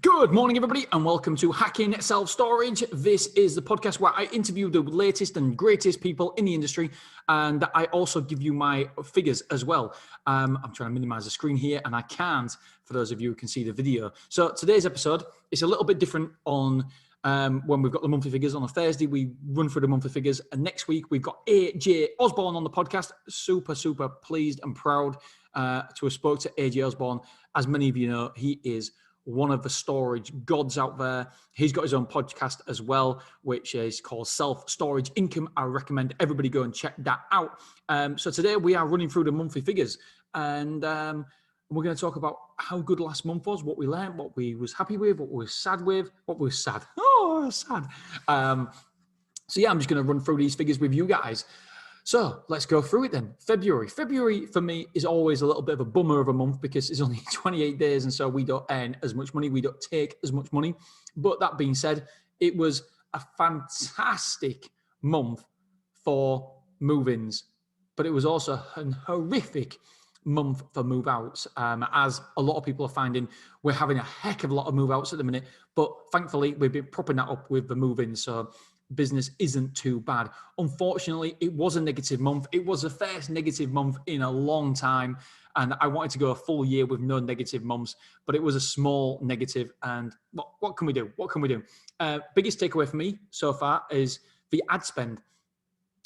Good morning, everybody, and welcome to Hacking Self-Storage. This is the podcast where I interview the latest and greatest people in the industry, and I also give you my figures as well. I'm trying to minimize the screen here, and I can't, for those of you who can see the video. So today's episode is a little bit different on when we've got the monthly figures. On a Thursday, we run through the monthly figures, and next week we've got AJ Osborne on the podcast. Super pleased and proud to have spoke to AJ Osborne. As many of you know, he is one of the storage gods out there. He's got his own podcast as well, which is called Self-Storage Income. I recommend everybody go and check that out. So today we are running through the monthly figures, and we're going to talk about how good last month was, what we learned, what we was happy with, what we was sad with, what was sad. Oh, sad. So yeah, I'm just going to run through these figures with you guys. So let's go through it then. February for me is always a little bit of a bummer of a month because it's only 28 days, and so we don't earn as much money, we don't take as much money. But that being said, it was a fantastic month for move-ins, but it was also an horrific month for move-outs, as a lot of people are finding we're having a heck of a lot of move-outs at the minute, but thankfully we've been propping that up with the move-ins, so business isn't too bad. Unfortunately, it was a negative month. It was the first negative month in a long time, and I wanted to go a full year with no negative months, but it was a small negative. And what can we do? What can we do? Biggest takeaway for me so far is the ad spend.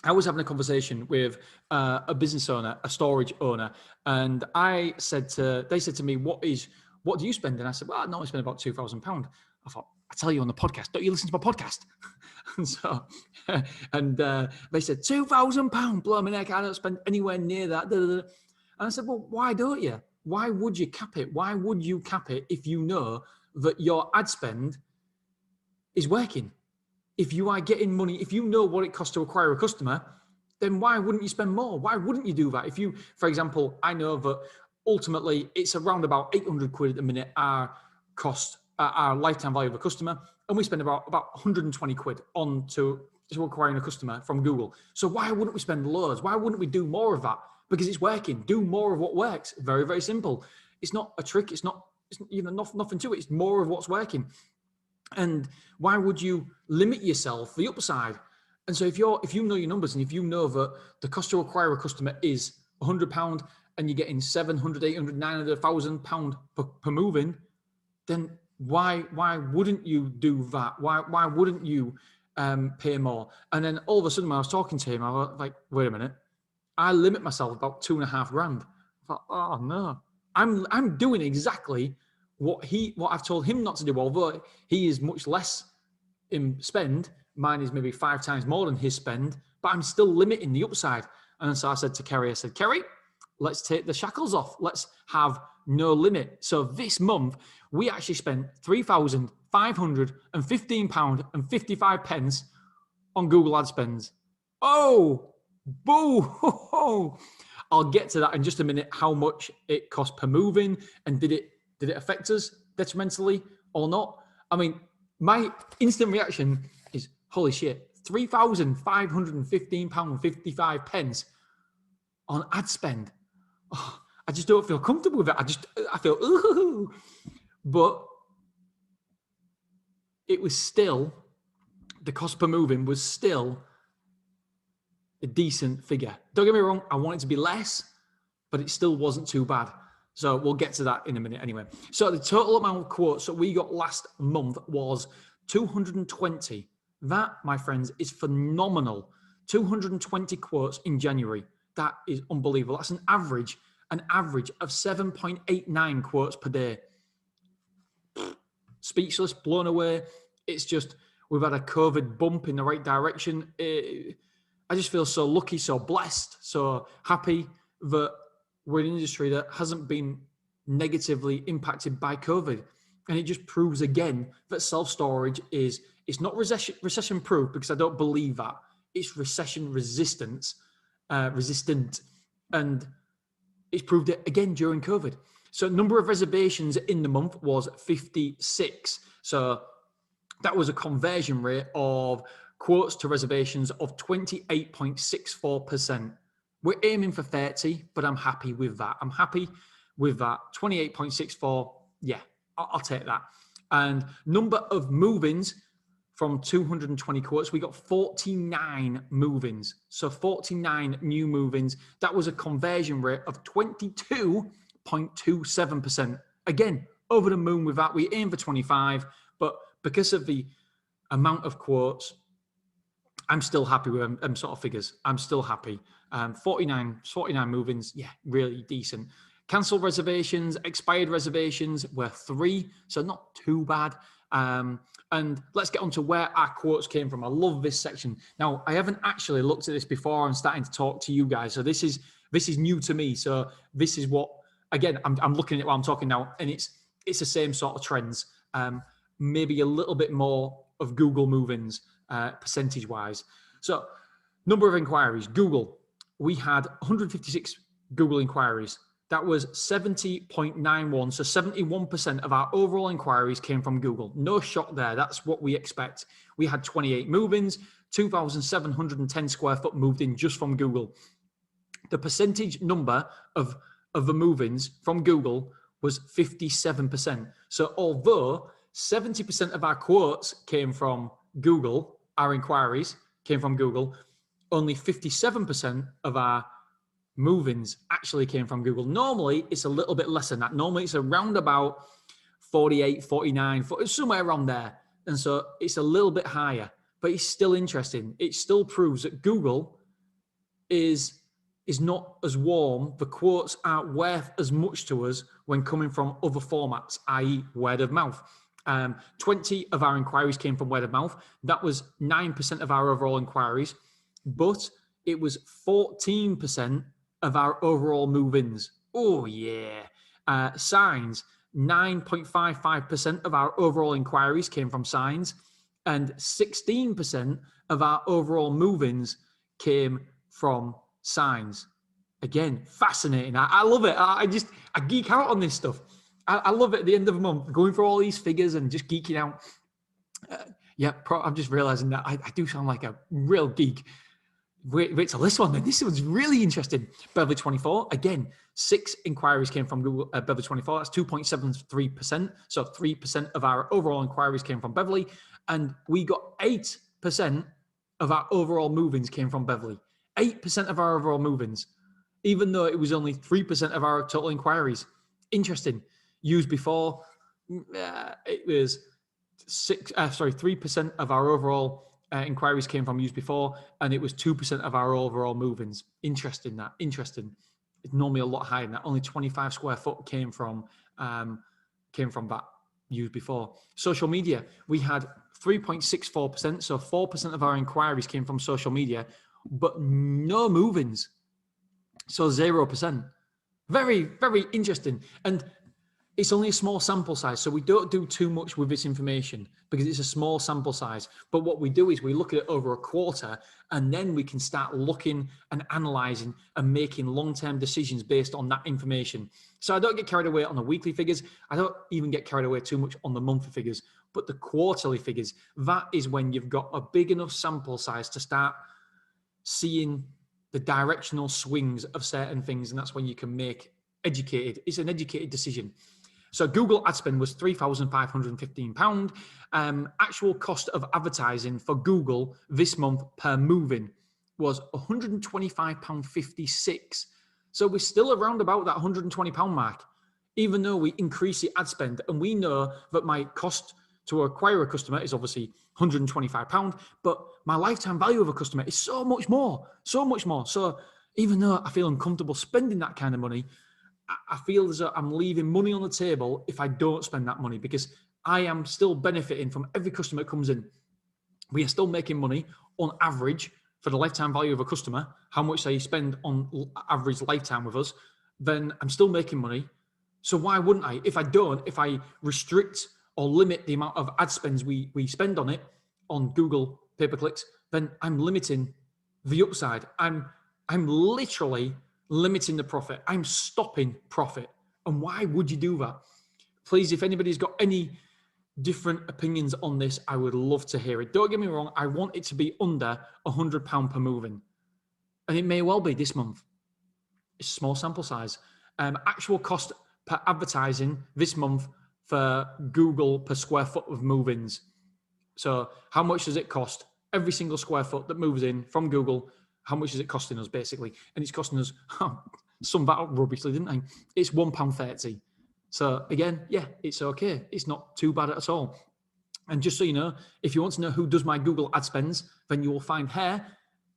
I was having a conversation with a business owner, a storage owner, and they said to me, what do you spend? And I said, well, I normally spend about £2,000. I thought, I tell you on the podcast, don't you listen to my podcast? And so, they said, £2,000, blow my neck, I don't spend anywhere near that. And I said, well, why don't you? Why would you cap it? Why would you cap it if you know that your ad spend is working? If you are getting money, if you know what it costs to acquire a customer, then why wouldn't you spend more? Why wouldn't you do that? If you, for example, I know that ultimately it's around about 800 quid at the minute, our cost, our lifetime value of a customer, and we spend about 120 quid on to acquiring a customer from Google. So why wouldn't we spend loads? Why wouldn't we do more of that? Because it's working. Do more of what works. Very, very simple. It's not a trick. It's nothing to it. It's more of what's working. And why would you limit yourself the upside? And so if you know your numbers, and if you know that the cost to acquire a customer is £100 and you're getting 700, 800, 900, £1,000 per move-in, then why wouldn't you do that? Why wouldn't you pay more? And then all of a sudden when I was talking to him, I was like, wait a minute, I limit myself about £2,500. I thought, oh no, I'm doing exactly what I've told him not to do, although he is much less in spend. Mine is maybe 5 times more than his spend, but I'm still limiting the upside. And so I said to Kerry, Kerry, let's take the shackles off. Let's have no limit. So this month, we actually spent £3,515.55 on Google Ad spends. Oh, boo! I'll get to that in just a minute, how much it cost per move-in, and did it affect us detrimentally or not? I mean, my instant reaction is, holy shit, £3,515.55 on ad spend. Oh, I just don't feel comfortable with it. I feel, ooh. But it was still, the cost per move-in was still a decent figure. Don't get me wrong, I want it to be less, but it still wasn't too bad. So we'll get to that in a minute anyway. So the total amount of quotes that we got last month was 220. That, my friends, is phenomenal. 220 quotes in January. That is unbelievable. That's an average of 7.89 quotes per day. Speechless, blown away. It's just, we've had a COVID bump in the right direction. I just feel so lucky, so blessed, so happy that we're in an industry that hasn't been negatively impacted by COVID. And it just proves again that self-storage it's not recession proof, because I don't believe that. It's recession resistant. And it's proved it again during COVID. So number of reservations in the month was 56. So that was a conversion rate of quotes to reservations of 28.64%. We're aiming for 30, but I'm happy with that. 28.64, yeah, I'll take that. And number of move-ins from 220 quotes, we got 49 move-ins. So 49 new move-ins. That was a conversion rate of 22.27%. Again, over the moon with that. We aim for 25, but because of the amount of quotes, I'm still happy with them sort of figures. I'm still happy. 49 move-ins, yeah, really decent. Cancelled reservations, expired reservations were 3, so not too bad. And let's get on to where our quotes came from. I love this section. Now, I haven't actually looked at this before. I'm starting to talk to you guys, so this is new to me. So this is what, again, I'm looking at while I'm talking now, and it's the same sort of trends. Maybe a little bit more of Google move-ins percentage-wise. So, number of inquiries. Google, we had 156 Google inquiries. That was 70.91. So 71% of our overall inquiries came from Google. No shock there. That's what we expect. We had 28 move-ins, 2,710 square foot moved in just from Google. The percentage number of the move-ins from Google was 57%. So although 70% of our quotes came from Google, our inquiries came from Google, only 57% of our move-ins actually came from Google. Normally, it's a little bit less than that. Normally, it's around about 48, 49, somewhere around there. And so it's a little bit higher, but it's still interesting. It still proves that Google is not as warm. The quotes aren't worth as much to us when coming from other formats, i.e. word of mouth. 20 of our inquiries came from word of mouth. That was 9% of our overall inquiries, but it was 14% of our overall move-ins. Oh, yeah. Signs, 9.55% of our overall inquiries came from signs, and 16% of our overall move-ins came from signs. Again, fascinating. I love it. I geek out on this stuff. I love it at the end of the month, going through all these figures and just geeking out. I'm just realizing that I do sound like a real geek. Wait till this one then. This one's really interesting. Beverly 24, again, 6 inquiries came from Google Beverly 24. That's 2.73%. So 3% of our overall inquiries came from Beverly. And we got 8% of our overall move-ins came from Beverly. 8% of our overall move-ins, even though it was only 3% of our total inquiries. Interesting. Used before, it was 3% of our overall inquiries came from used before, and it was 2% of our overall move-ins. Interesting. It's normally a lot higher than that. Only 25 square foot came from that used before. Social media, we had 3.64%, so 4% of our inquiries came from social media, but no move-ins, so 0%. Very, very interesting. And it's only a small sample size, so we don't do too much with this information because it's a small sample size. But what we do is we look at it over a quarter, and then we can start looking and analysing and making long-term decisions based on that information. So I don't get carried away on the weekly figures. I don't even get carried away too much on the monthly figures. But the quarterly figures, that is when you've got a big enough sample size to start seeing the directional swings of certain things, and that's when you can make it's an educated decision. So Google ad spend was £3,515. Actual cost of advertising for Google this month per move-in was £125.56. So we're still around about that £120 mark, even though we increase the ad spend. And we know that my cost to acquire a customer is obviously £125, but my lifetime value of a customer is so much more. So even though I feel uncomfortable spending that kind of money, I feel as though I'm leaving money on the table if I don't spend that money, because I am still benefiting from every customer that comes in. We are still making money on average for the lifetime value of a customer, how much they spend on average lifetime with us, then I'm still making money. So why wouldn't I? If I restrict or limit the amount of ad spends we spend on it, on Google pay-per-clicks, then I'm limiting the upside. I'm literally limiting the profit. I'm stopping profit. And why would you do that? Please, if anybody's got any different opinions on this, I would love to hear it. Don't get me wrong, I want it to be under £100 per move-in. And it may well be this month. It's a small sample size. Actual cost per advertising this month for Google per square foot of move-ins. So how much does it cost? Every single square foot that moves in from Google, how much is it costing us basically? And it's costing us, some that up rubbishly, didn't I? It's £1.30. So again, yeah, it's okay. It's not too bad at all. And just so you know, if you want to know who does my Google ad spends, then you will find her,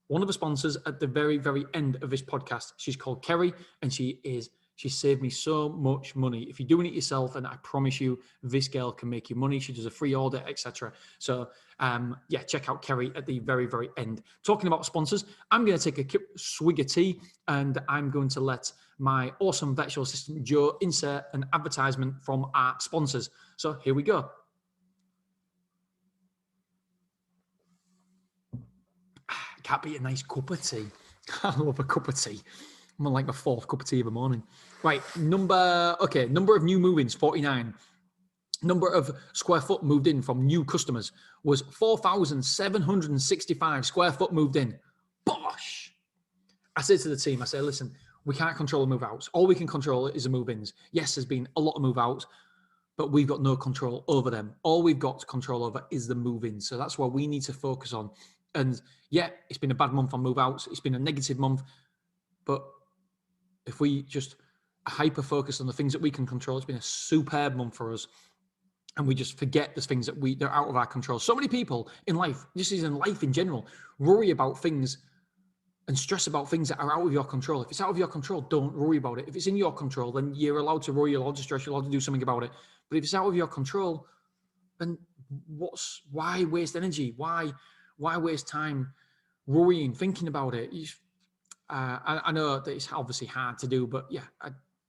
one of the sponsors, at the very, very end of this podcast. She's called Kerry, and she saved me so much money. If you're doing it yourself, and I promise you, this girl can make you money. She does a free order, etc. So, yeah, check out Kerry at the very, very end. Talking about sponsors, I'm going to take a swig of tea, and I'm going to let my awesome virtual assistant, Joe, insert an advertisement from our sponsors. So here we go. Can't beat a nice cup of tea. I love a cup of tea. I'm on like my fourth cup of tea of the morning. Right, number of new move-ins, 49. Number of square foot moved in from new customers was 4,765 square foot moved in. Bosh! I said to the team, I said, listen, we can't control the move-outs. All we can control is the move-ins. Yes, there's been a lot of move-outs, but we've got no control over them. All we've got control over is the move-ins. So that's what we need to focus on. And yeah, it's been a bad month on move-outs. It's been a negative month. But if we just hyper-focus on the things that we can control, it's been a superb month for us. And we just forget the things that they're out of our control. So many people in life, this is in life in general, worry about things and stress about things that are out of your control. If it's out of your control, don't worry about it. If it's in your control, then you're allowed to worry, you're allowed to stress, you're allowed to do something about it. But if it's out of your control, then why waste energy? Why waste time worrying, thinking about it? I know that it's obviously hard to do, but yeah,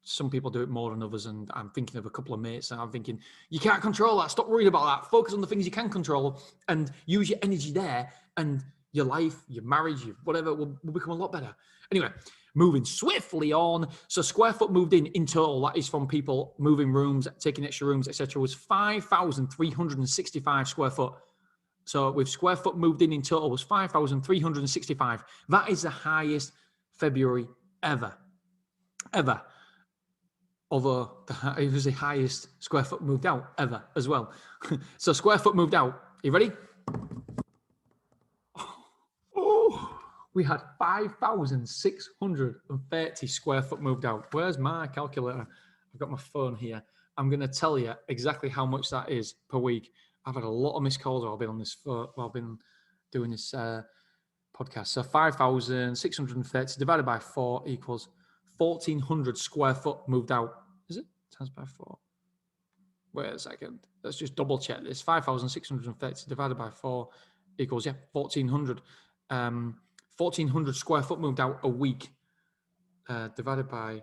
some people do it more than others. And I'm thinking of a couple of mates and I'm thinking, you can't control that. Stop worrying about that. Focus on the things you can control and use your energy there, and your life, your marriage, your whatever will become a lot better. Anyway, moving swiftly on. So square foot moved in total, that is from people moving rooms, taking extra rooms, etc., was 5,365 square foot. So with square foot moved in total was 5,365. That is the highest February ever. Although it was the highest square foot moved out ever as well. So square foot moved out. Are you ready? Oh, we had 5,630 square foot moved out. Where's my calculator? I've got my phone here. I'm going to tell you exactly how much that is per week. I've had a lot of missed calls while I've been on this. While I've been doing this podcast. So 5,630 divided by 4 equals 1,400 square foot moved out. Is it times by 4? Wait a second. Let's just double check this. 5,630 divided by 4 equals 1,400. 1,400 square foot moved out a week. Divided by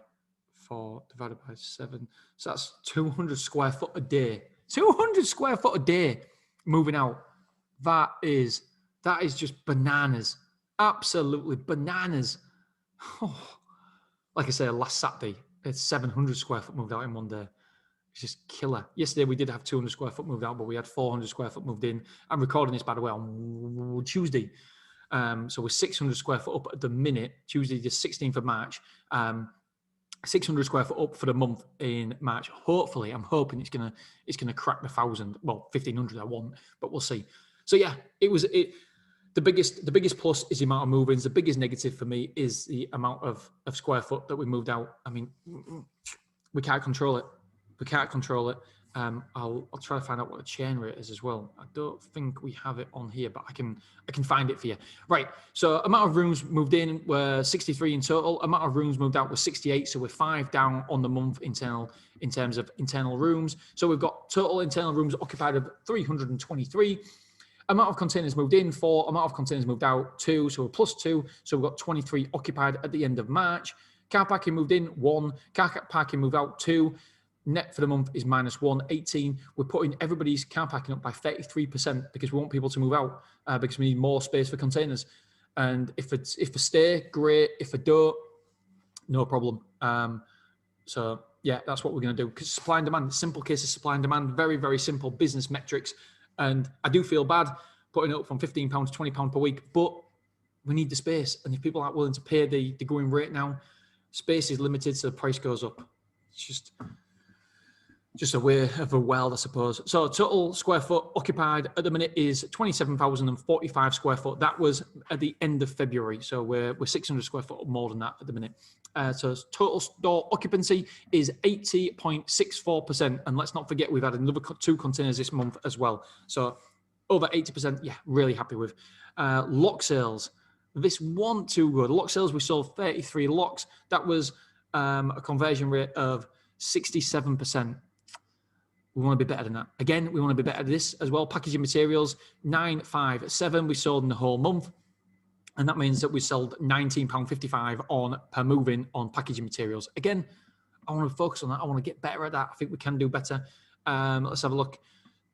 4 divided by 7. So that's 200 square foot a day. 200 square foot a day moving out. That is just bananas. Absolutely bananas. Oh, like I say, last Saturday, it's 700 square foot moved out in one day. It's just killer. Yesterday, we did have 200 square foot moved out, but we had 400 square foot moved in. I'm recording this, by the way, on Tuesday. So we're 600 square foot up at the minute, Tuesday, the 16th of March. 600 square foot up for the month in March. Hopefully, I'm hoping it's gonna crack the 1,000. Well, 1,500 I want, but we'll see. So yeah, the biggest plus is the amount of move-ins. The biggest negative for me is the amount of square foot that we moved out. I mean, we can't control it. I'll try to find out what the chain rate is as well. I don't think we have it on here, but I can find it for you. Right. So amount of rooms moved in were 63 in total. Amount of rooms moved out was 68. So we're 5 down on the month in terms of internal rooms. So we've got total internal rooms occupied of 323. Amount of containers moved in, 4. Amount of containers moved out, 2. So we're plus 2. So we've got 23 occupied at the end of March. Car parking moved in, 1. Car parking moved out, 2. Net for the month is -1, 18. We're putting everybody's car parking up by 33% because we want people to move out because we need more space for containers. And if they stay, great. If they don't, no problem. So yeah, that's what we're going to do. Because supply and demand, simple case of supply and demand, very, very simple business metrics. And I do feel bad putting it up from £15 to £20 per week, but we need the space. And if people aren't willing to pay the going rate now, space is limited, so the price goes up. It's just... just a way of a world, I suppose. So total square foot occupied at the minute is 27,045 square foot. That was at the end of February. So we're 600 square foot more than that at the minute. So total store occupancy is 80.64%. And let's not forget, we've had another 2 containers this month as well. So over 80%, yeah, really happy with. Lock sales. This one too good. Lock sales, we sold 33 locks. That was a conversion rate of 67%. We want to be better than that. Again, we want to be better at this as well. Packaging materials, 957 we sold in the whole month. And that means that we sold £19.55 on per move-in on packaging materials. Again, I want to focus on that. I want to get better at that. I think we can do better. Let's have a look.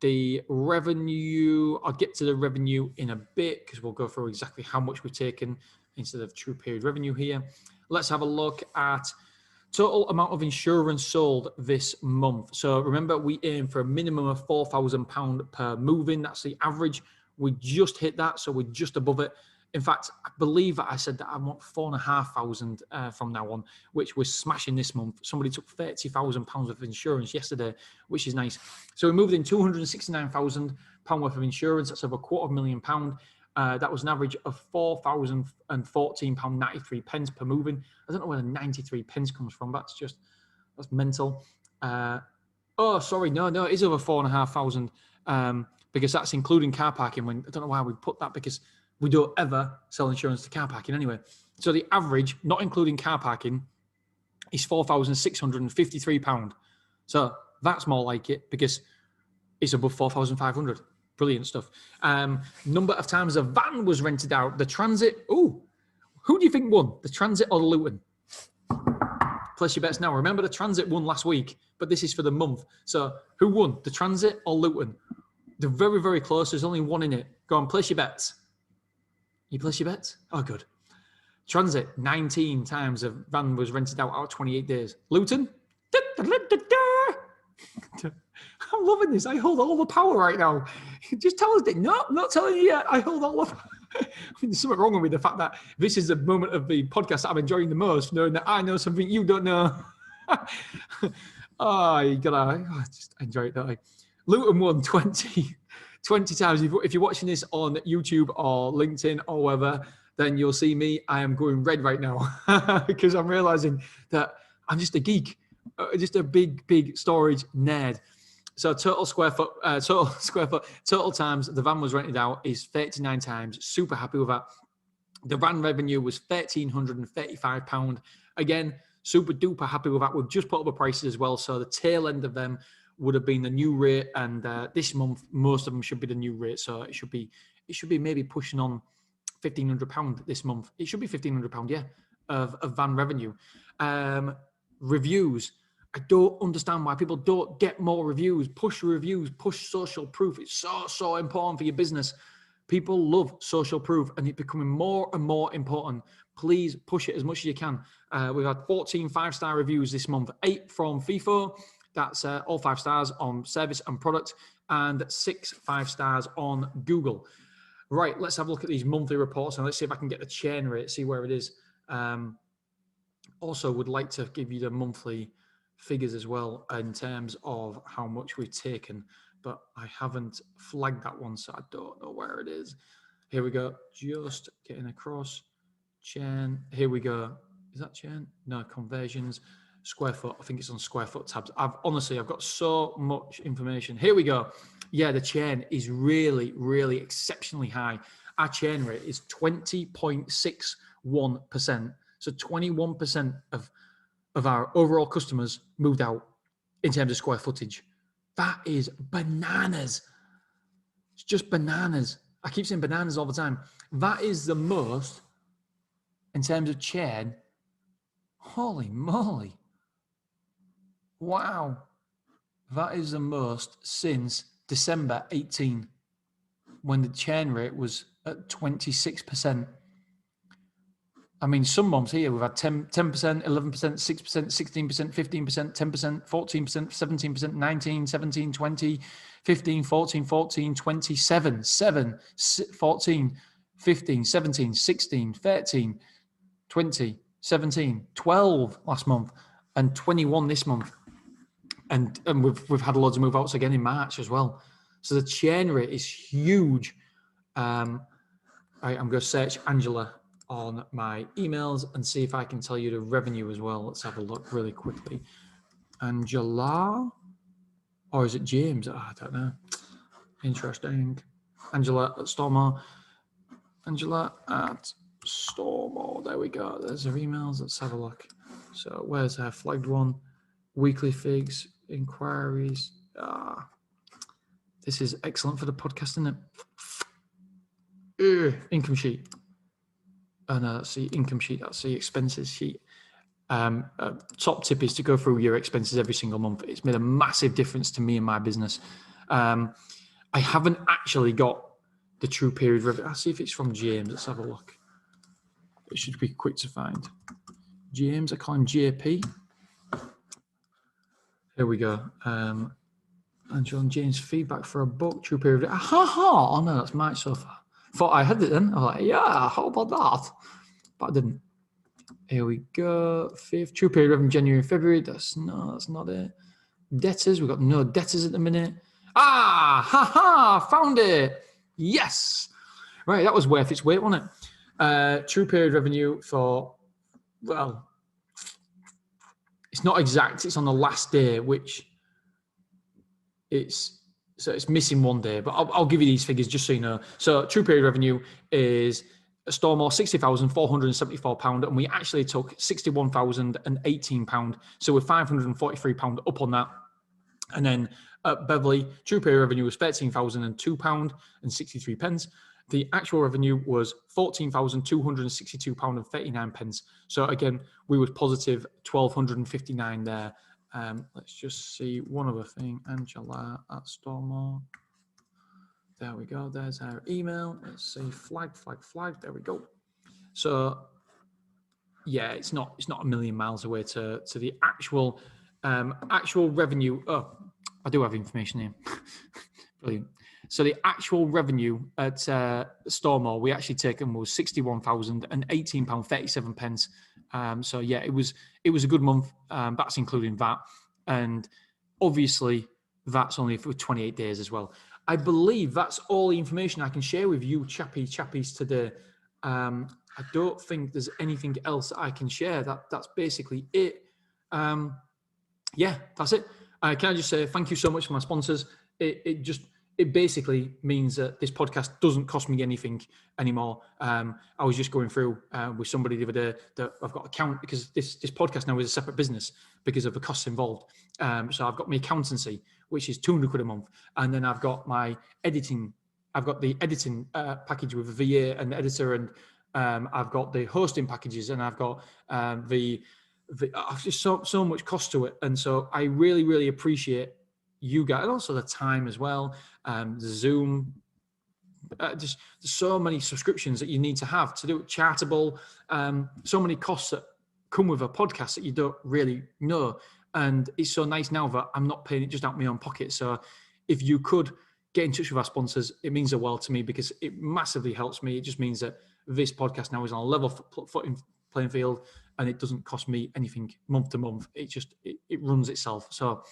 The revenue, I'll get to the revenue in a bit because we'll go through exactly how much we've taken instead of true period revenue here. Let's have a look at total amount of insurance sold this month. So remember, we aim for a minimum of £4,000 per move-in. That's the average. We just hit that, so we're just above it. In fact, I believe I said that I want 4,500 from now on, which we're smashing this month. Somebody took £30,000 of insurance yesterday, which is nice. So we moved in £269,000 worth of insurance. That's over £250,000. That was an average of £4,014.93 per move-in. I don't know where the 93 pence comes from. That's mental. Sorry, no, it is over 4,500 because that's including car parking. I don't know why we put that, because we don't ever sell insurance to car parking anyway. So the average, not including car parking, is £4,653. So that's more like it, because it's above 4,500. Brilliant stuff. Number of times a van was rented out. The transit. Who do you think won? The transit or the Luton? Place your bets now. Remember, the transit won last week, but this is for the month. So who won? The transit or Luton? They're very, very close. There's only one in it. Go on, place your bets. You place your bets? Oh, good. Transit, 19 times a van was rented out of 28 days. Luton? I'm loving this. I hold all the power right now. Just tell us that. No, I'm not telling you yet. I hold all the power. I mean, there's something wrong with the fact that this is the moment of the podcast that I'm enjoying the most, knowing that I know something you don't know. You gotta just enjoy it, don't I? Luton won 20 times. If you're watching this on YouTube or LinkedIn or wherever, then you'll see me. I am going red right now because I'm realizing that I'm just a geek, just a big storage nerd. So total times the van was rented out is 39 times. Super happy with that. The van revenue was £1,335. Again, super duper happy with that. We've just put up the prices as well. So the tail end of them would have been the new rate, and this month most of them should be the new rate. So it should be maybe pushing on £1,500 this month. It should be £1,500, yeah, of van revenue. Reviews. I don't understand why people don't get more reviews. Push reviews, push social proof. It's so important for your business. People love social proof, and it's becoming more and more important. Please push it as much as you can. We've had 14 5-star reviews this month, 8 from FIFO. That's all 5 stars on service and product, and 6 5 stars on Google. Right, let's have a look at these monthly reports, and let's see if I can get the churn rate, see where it is. Also, would like to give you the monthly figures as well in terms of how much we've taken, but I haven't flagged that one, so I don't know where it is. Here we go. Just getting across. Churn. Here we go. Is that churn? No, conversions. Square foot. I think it's on square foot tabs. I've got so much information. Here we go. Yeah, the churn is really, really exceptionally high. Our churn rate is 20.61%. So 21% of our overall customers moved out in terms of square footage. That is bananas. It's just bananas. I keep saying bananas all the time. That is the most in terms of churn. Holy moly. Wow. That is the most since December 18, when the churn rate was at 26%. I mean, some months here we've had 10%, 11%, 6%, 16%, 15%, 10%, 14%, 17%, 19, 17, 20, 15, 14, 14, 27, 7, 14, 15, 17, 16, 13, 20, 17, 12 last month, and 21 this month. And we've had loads of move outs again in March as well. So the churn rate is huge. I'm going to search Angela on my emails and see if I can tell you the revenue as well. Let's have a look really quickly. Angela, or is it James? I don't know. Interesting. Angela at Stormo. Angela at Stormo. There we go. There's her emails. Let's have a look. So where's her flagged one? Weekly figs, inquiries. This is excellent for the podcast, isn't it? Income sheet. Oh no, that's the income sheet. That's the expenses sheet. Top tip is to go through your expenses every single month. It's made a massive difference to me and my business. I haven't actually got the true period revenue. I'll see if it's from James. Let's have a look. It should be quick to find. James, I call him JP. Here we go. Angela and James, feedback for a book, true period. Oh no, that's March so far. Thought I had it then. I was like, yeah, how about that? But I didn't. Here we go. 5th, true period revenue, January, February. That's not it. Debtors, we've got no debtors at the minute. Found it. Yes. Right, that was worth its weight, wasn't it? True period revenue for, well, it's not exact. It's on the last day, which it's missing one day, but I'll give you these figures just so you know. So true period revenue is Stormore £60,474, and we actually took £61,018. So we're £543 up on that. And then at Beverly, true period revenue was £13,002 and 63 pence. The actual revenue was £14,262 and 39 pence. So again, we was positive 1,259 there. Let's just see one other thing. Angela at Stormore. There we go. There's our email. Let's see. Flag. There we go. So yeah, it's not a million miles away to the actual revenue. Oh, I do have information here. Brilliant. So the actual revenue at Stormore, we actually taken was £61,018.37. So yeah, it was a good month. That's including VAT, and obviously that's only for 28 days as well. I believe that's all the information I can share with you, chappies today. I don't think there's anything else I can share. That's basically it. Yeah, that's it. Can I just say thank you so much for my sponsors? It basically means that this podcast doesn't cost me anything anymore. I was just going through with somebody the other day that I've got account, because this podcast now is a separate business because of the costs involved. So I've got my accountancy, which is £200 a month. And then I've got my editing. I've got the editing package with a VA and the editor, and I've got the hosting packages, and I've got just so much cost to it. And so I really, really appreciate you guys, and also the time as well. The Zoom, just so many subscriptions that you need to have to do it. Chartable, so many costs that come with a podcast that you don't really know. And it's so nice now that I'm not paying it just out of my own pocket. So if you could get in touch with our sponsors, it means the world to me, because it massively helps me. It just means that this podcast now is on a level playing field, and it doesn't cost me anything month to month. It just, it runs itself. So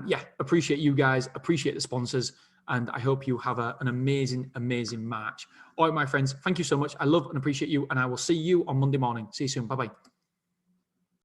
yeah, appreciate you guys, appreciate the sponsors, and I hope you have an amazing, amazing March. All right, my friends, thank you so much. I love and appreciate you, and I will see you on Monday morning. See you soon. Bye-bye.